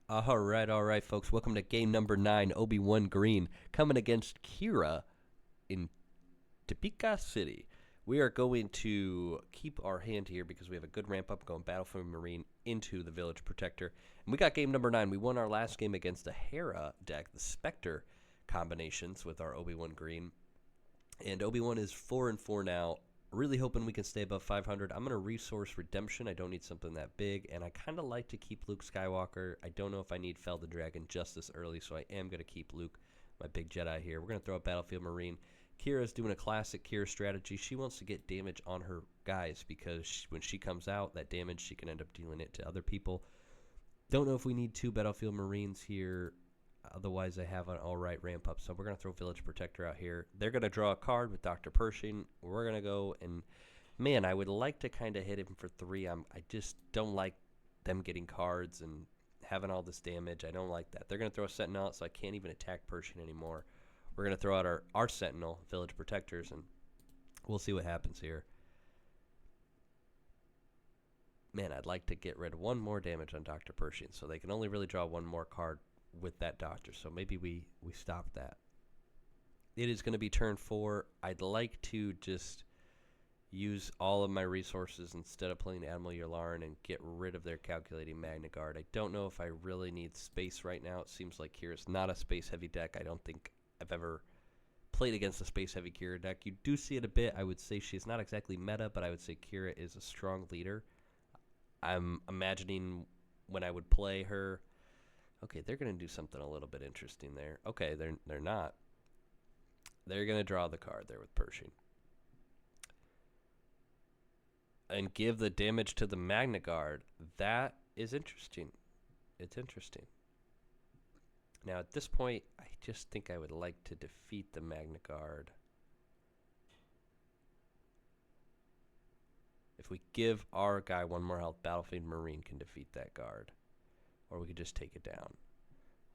All right, folks. Welcome to game number 9, Obi-Wan Green, coming against Kira in Topeka City. We are going to keep our hand here because we have a good ramp up going Battlefield Marine into the Village Protector. And we got game number 9. We won our last game against the Hera deck, the Spectre combinations with our Obi-Wan Green. And Obi-Wan is 4-4 now. Really hoping we can stay above 500. I'm going to resource Redemption. I don't need something that big. And I kind of like to keep Luke Skywalker. I don't know if I need Fell the Dragon just this early, so I am going to keep Luke, my big Jedi here. We're going to throw a Battlefield Marine. Kira's doing a classic Kira strategy. She wants to get damage on her guys because when she comes out, that damage, she can end up dealing it to other people. Don't know if we need 2 Battlefield Marines here. Otherwise, I have an all-right ramp up. So we're going to throw Village Protector out here. They're going to draw a card with Dr. Pershing. We're going to go and, man, I would like to kind of hit him for 3. I just don't like them getting cards and having all this damage. I don't like that. They're going to throw a Sentinel out, so I can't even attack Pershing anymore. We're going to throw out our Sentinel, Village Protectors, and we'll see what happens here. Man, I'd like to get rid of 1 more damage on Dr. Pershing, so they can only really draw 1 more card with that doctor, so maybe we stop that. It is going to be turn 4. I'd like to just use all of my resources instead of playing Admiral Yularen and get rid of their Calculating Magna Guard. I don't know if I really need space right now. It seems like Kira's not a space-heavy deck. I don't think I've ever played against a space-heavy Kira deck. You do see it a bit. I would say she's not exactly meta, but I would say Kira is a strong leader. I'm imagining when I would play her. Okay, they're going to do something a little bit interesting there. Okay, they're not. They're going to draw the card there with Pershing. And give the damage to the Magna Guard. That is interesting. It's interesting. Now, at this point, I just think I would like to defeat the Magna Guard. If we give our guy 1 more health, Battlefield Marine can defeat that guard. Or we could just take it down.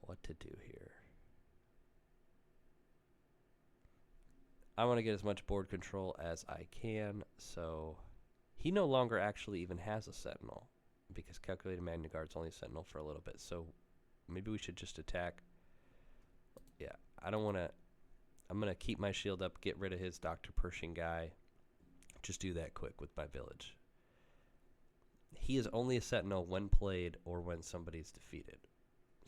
What to do here? I want to get as much board control as I can, so he no longer actually even has a Sentinel because Calculated Magna Guard's only a Sentinel for a little bit, so maybe we should just attack. Yeah, I don't want to. I'm going to keep my shield up, get rid of his Dr. Pershing guy. Just do that quick with my village. He is only a Sentinel when played or when somebody's defeated.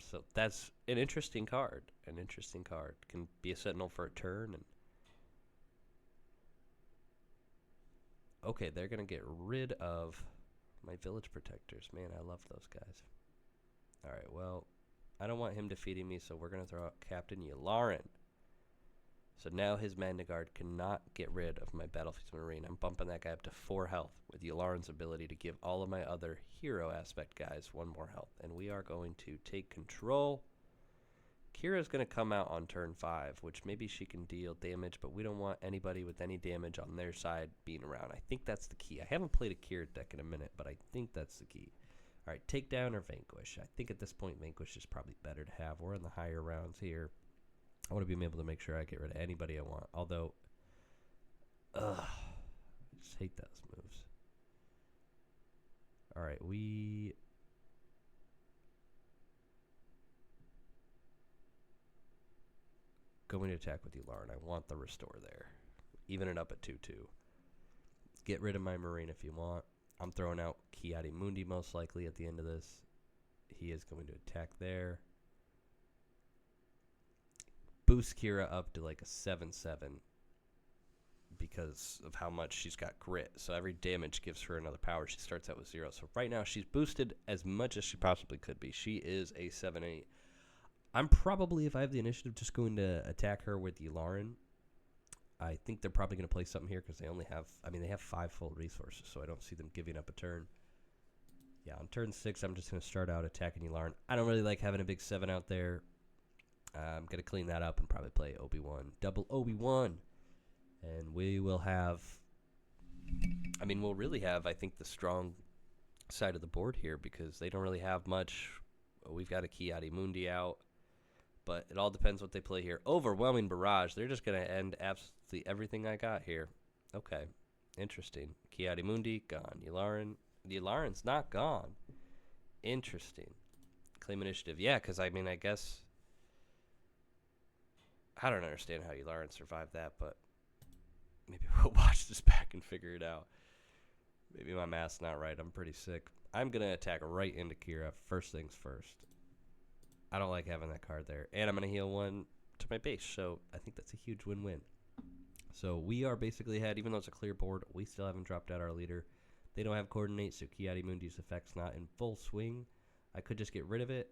So that's an interesting card. An interesting card. Can be a Sentinel for a turn. And okay, they're going to get rid of my Village Protectors. Man, I love those guys. Alright, well, I don't want him defeating me, so we're going to throw out Captain Yularen. So now his Magna Guard cannot get rid of my Battlefield Marine. I'm bumping that guy up to 4 health with Yularen's ability to give all of my other hero aspect guys 1 more health. And we are going to take control. Kira's going to come out on turn 5, which maybe she can deal damage, but we don't want anybody with any damage on their side being around. I think that's the key. I haven't played a Kira deck in a minute, but I think that's the key. All right, take down or vanquish. I think at this point vanquish is probably better to have. We're in the higher rounds here. I want to be able to make sure I get rid of anybody I want. Although, I just hate those moves. All right, we going to attack with Yularen. I want the restore there. Even it up at 2-2. Get rid of my Marine if you want. I'm throwing out Kiadi Mundi most likely at the end of this. He is going to attack there. Boost Kira up to like a 7-7 because of how much she's got grit. So every damage gives her another power. She starts out with 0. So right now she's boosted as much as she possibly could be. She is a 7-8. I'm probably, if I have the initiative, just going to attack her with Yularen. I think they're probably going to play something here because they only have, they have 5 full resources, so I don't see them giving up a turn. Yeah, on turn 6, I'm just going to start out attacking Yularen. I don't really like having a big 7 out there. I'm going to clean that up and probably play Obi-Wan. Double Obi-Wan. And we will have, we'll really have, I think, the strong side of the board here because they don't really have much. We've got a Kiadi Mundi out. But it all depends what they play here. Overwhelming Barrage. They're just going to end absolutely everything I got here. Okay. Interesting. Kiadi Mundi, gone. Yularen's not gone. Interesting. Claim initiative. Yeah, because, I mean, I guess... I don't understand how Lauren survived that, but maybe we'll watch this back and figure it out. Maybe my math's not right. I'm pretty sick. I'm going to attack right into Kira. First things first. I don't like having that card there. And I'm going to heal 1 to my base, so I think that's a huge win-win. So we are basically ahead. Even though it's a clear board, we still haven't dropped out our leader. They don't have coordinate, so Ki-Adi-Mundi's effect's not in full swing. I could just get rid of it,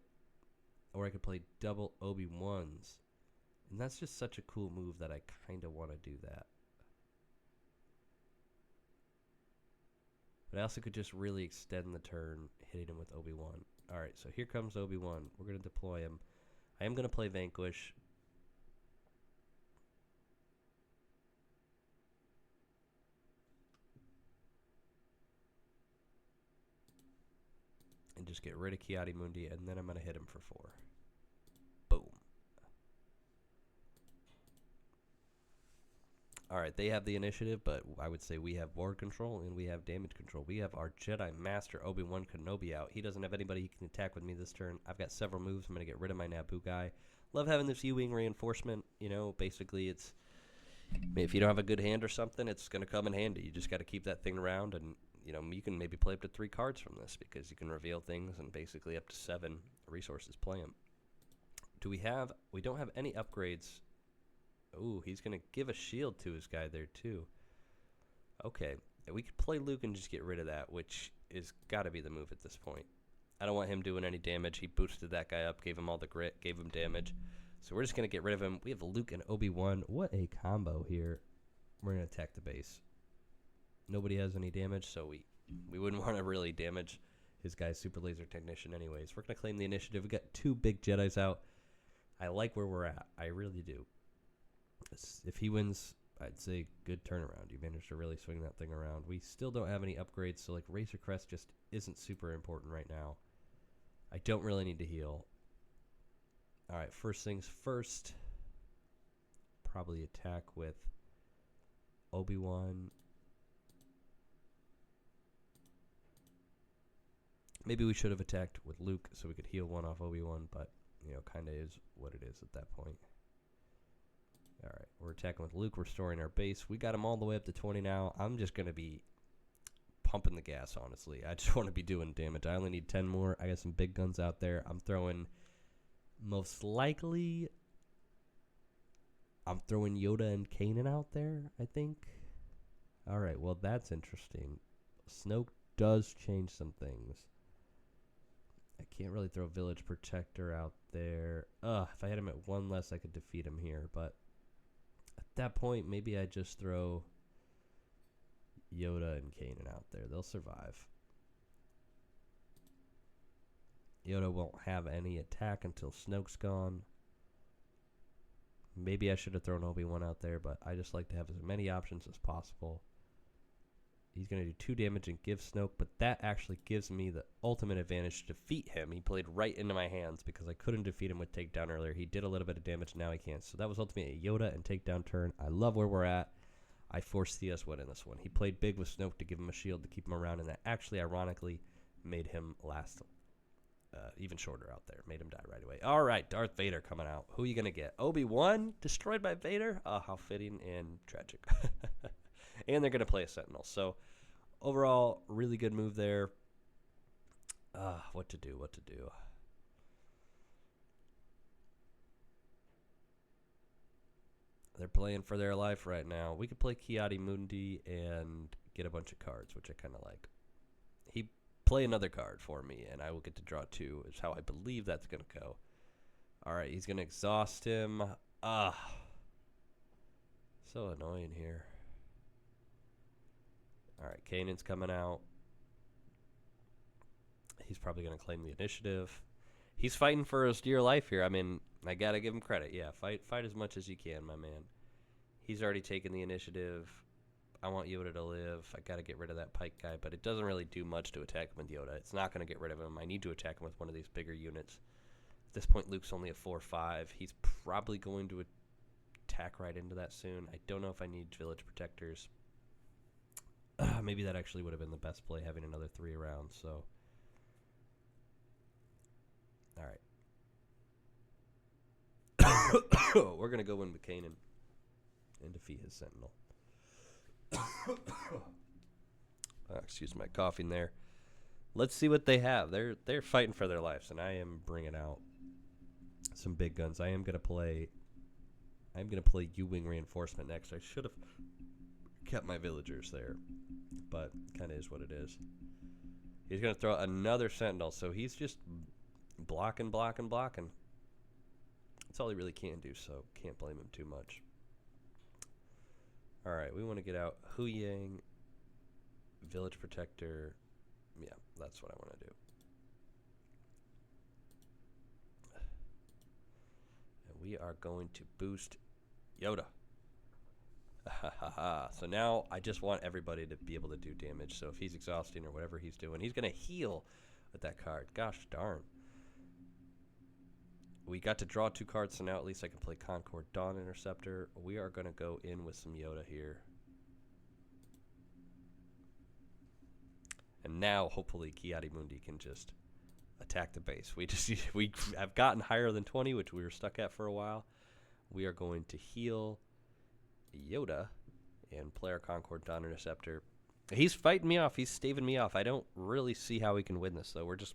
or I could play double Obi-Wans. And that's just such a cool move that I kind of want to do that. But I also could just really extend the turn, hitting him with Obi-Wan. Alright, so here comes Obi-Wan. We're going to deploy him. I am going to play Vanquish. And just get rid of Ki-Adi-Mundi, and then I'm going to hit him for 4. Boom. Alright, they have the initiative, but I would say we have board control and we have damage control. We have our Jedi Master Obi-Wan Kenobi out. He doesn't have anybody he can attack with me this turn. I've got several moves. I'm going to get rid of my Naboo guy. Love having this U-Wing reinforcement. You know, basically it's... if you don't have a good hand or something, it's going to come in handy. You just got to keep that thing around, and you know, you can maybe play up to 3 cards from this because you can reveal things and basically up to 7 resources play them. Do we have... we don't have any upgrades. Ooh, he's going to give a shield to his guy there, too. Okay. We could play Luke and just get rid of that, which is got to be the move at this point. I don't want him doing any damage. He boosted that guy up, gave him all the grit, gave him damage. So we're just going to get rid of him. We have Luke and Obi-Wan. What a combo here. We're going to attack the base. Nobody has any damage, so we wouldn't want to really damage his guy's Super Laser Technician anyways. We're going to claim the initiative. We got 2 big Jedis out. I like where we're at. I really do. If he wins, I'd say good turnaround. You managed to really swing that thing around. We still don't have any upgrades, so like Razor Crest just isn't super important right now. I don't really need to heal. Alright, first things first. Probably attack with Obi-Wan. Maybe we should have attacked with Luke so we could heal 1 off Obi-Wan, but, you know, kind of is what it is at that point. Alright, we're attacking with Luke, restoring our base. We got him all the way up to 20 now. I'm just going to be pumping the gas, honestly. I just want to be doing damage. I only need 10 more. I got some big guns out there. I'm throwing, most likely, I'm throwing Yoda and Kanan out there, I think. Alright, well, that's interesting. Snoke does change some things. I can't really throw Village Protector out there. If I had him at 1 less, I could defeat him here, but at that point, maybe I just throw Yoda and Kanan out there. They'll survive. Yoda won't have any attack until Snoke's gone. Maybe I should have thrown Obi-Wan out there, but I just like to have as many options as possible. He's going to do 2 damage and give Snoke, but that actually gives me the ultimate advantage to defeat him. He played right into my hands because I couldn't defeat him with takedown earlier. He did a little bit of damage, now he can't. So that was ultimately a Yoda and takedown turn. I love where we're at. I foresee us winning this one. He played big with Snoke to give him a shield to keep him around, and that actually, ironically, made him last even shorter out there. Made him die right away. All right, Darth Vader coming out. Who are you going to get? Obi-Wan destroyed by Vader? Oh, how fitting and tragic. And they're going to play a Sentinel. So, overall, really good move there. What to do, what to do. They're playing for their life right now. We could play Ki-Adi-Mundi and get a bunch of cards, which I kind of like. He play another card for me, and I will get to draw 2, is how I believe that's going to go. All right, he's going to exhaust him. So annoying here. All right, Kanan's coming out. He's probably going to claim the initiative. He's fighting for his dear life here. I mean, I got to give him credit. Yeah, fight as much as you can, my man. He's already taken the initiative. I want Yoda to live. I got to get rid of that Pike guy, but it doesn't really do much to attack him with Yoda. It's not going to get rid of him. I need to attack him with one of these bigger units. At this point, Luke's only a 4-5. He's probably going to attack right into that soon. I don't know if I need Village Protectors. Maybe that actually would have been the best play, having another 3 around. So, All right. We're going to go in with Kanan and defeat his Sentinel. Excuse my coughing there. Let's see what they have. They're fighting for their lives, and I am bringing out some big guns. I'm gonna play U-wing reinforcement next. I should have kept my villagers there, but kind of is what it is. He's gonna throw another Sentinel, so he's just blocking. That's all he really can do, so can't blame him too much. All right, we want to get out Hu Yang, Village Protector. Yeah, that's what I want to do. And we are going to boost Yoda. So now I just want everybody to be able to do damage. So if he's exhausting or whatever he's doing, he's going to heal with that card. Gosh darn. We got to draw 2 cards, so now at least I can play Concord Dawn Interceptor. We are going to go in with some Yoda here. And now, hopefully, Ki-Adi-Mundi can just attack the base. We have gotten higher than 20, which we were stuck at for a while. We are going to heal Yoda and play our Concord Dawn Interceptor. He's fighting me off. He's staving me off. I don't really see how we can win this, though. We're just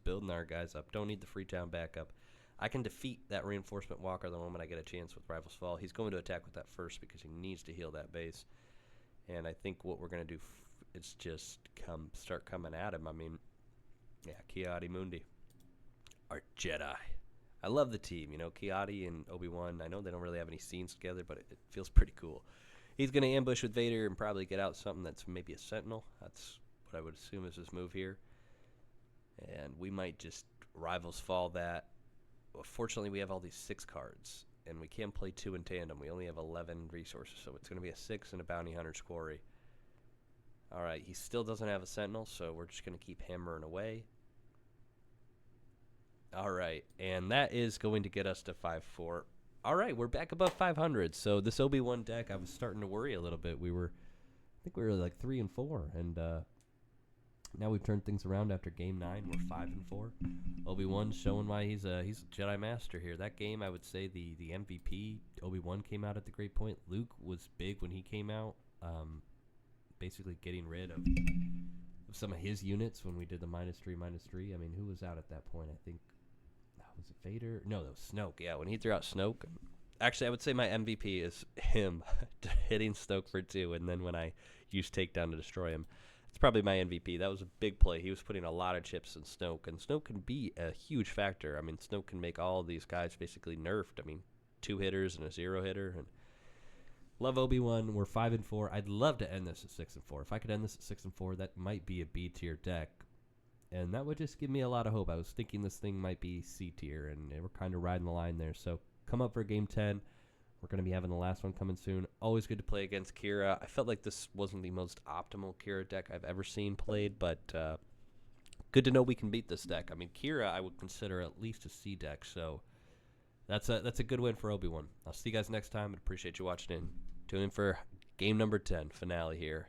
building our guys up. Don't need the Freetown backup. I can defeat that reinforcement walker the moment I get a chance with Rivals Fall. He's going to attack with that first because he needs to heal that base. And I think what we're going to do is just start coming at him. I mean, yeah, Ki-Adi-Mundi, our Jedi. I love the team. You know, Ki-Adi and Obi-Wan. I know they don't really have any scenes together, but it feels pretty cool. He's going to ambush with Vader and probably get out something that's maybe a Sentinel. That's what I would assume is his move here. And we might just Rivals Fall that. Well, fortunately, we have all these 6 cards, and we can't play 2 in tandem. We only have 11 resources, so it's going to be a 6 and a Bounty Hunter's Quarry. All right, he still doesn't have a Sentinel, so we're just going to keep hammering away. All right, and that is going to get us to 5-4. All right, we're back above 500. So this Obi-Wan deck, I was starting to worry a little bit. I think we were like 3-4, and now we've turned things around after game 9. We're 5-4. Obi-Wan showing why he's a Jedi Master here. That game, I would say the MVP, Obi-Wan came out at the great point. Luke was big when he came out, basically getting rid of some of his units when we did the -3/-3. I mean, who was out at that point? I think, was it Vader? No, that was Snoke. Yeah, when he threw out Snoke. Actually, I would say my MVP is him hitting Snoke for 2, and then when I used Takedown to destroy him. It's probably my MVP. That was a big play. He was putting a lot of chips in Snoke, and Snoke can be a huge factor. I mean, Snoke can make all of these guys basically nerfed. I mean, 2 hitters and a 0 hitter. And love Obi-Wan. We're 5-4. I'd love to end this at 6-4. If I could end this at 6-4, that might be a B tier deck, and that would just give me a lot of hope. I was thinking this thing might be C tier, and we're kind of riding the line there. So come up for game 10. We're going to be having the last one coming soon. Always good to play against Kira. I felt like this wasn't the most optimal Kira deck I've ever seen played, but good to know we can beat this deck. I mean, Kira I would consider at least a C deck, so that's a good win for Obi-Wan. I'll see you guys next time, and appreciate you watching in. Tune in for game number 10, finale here.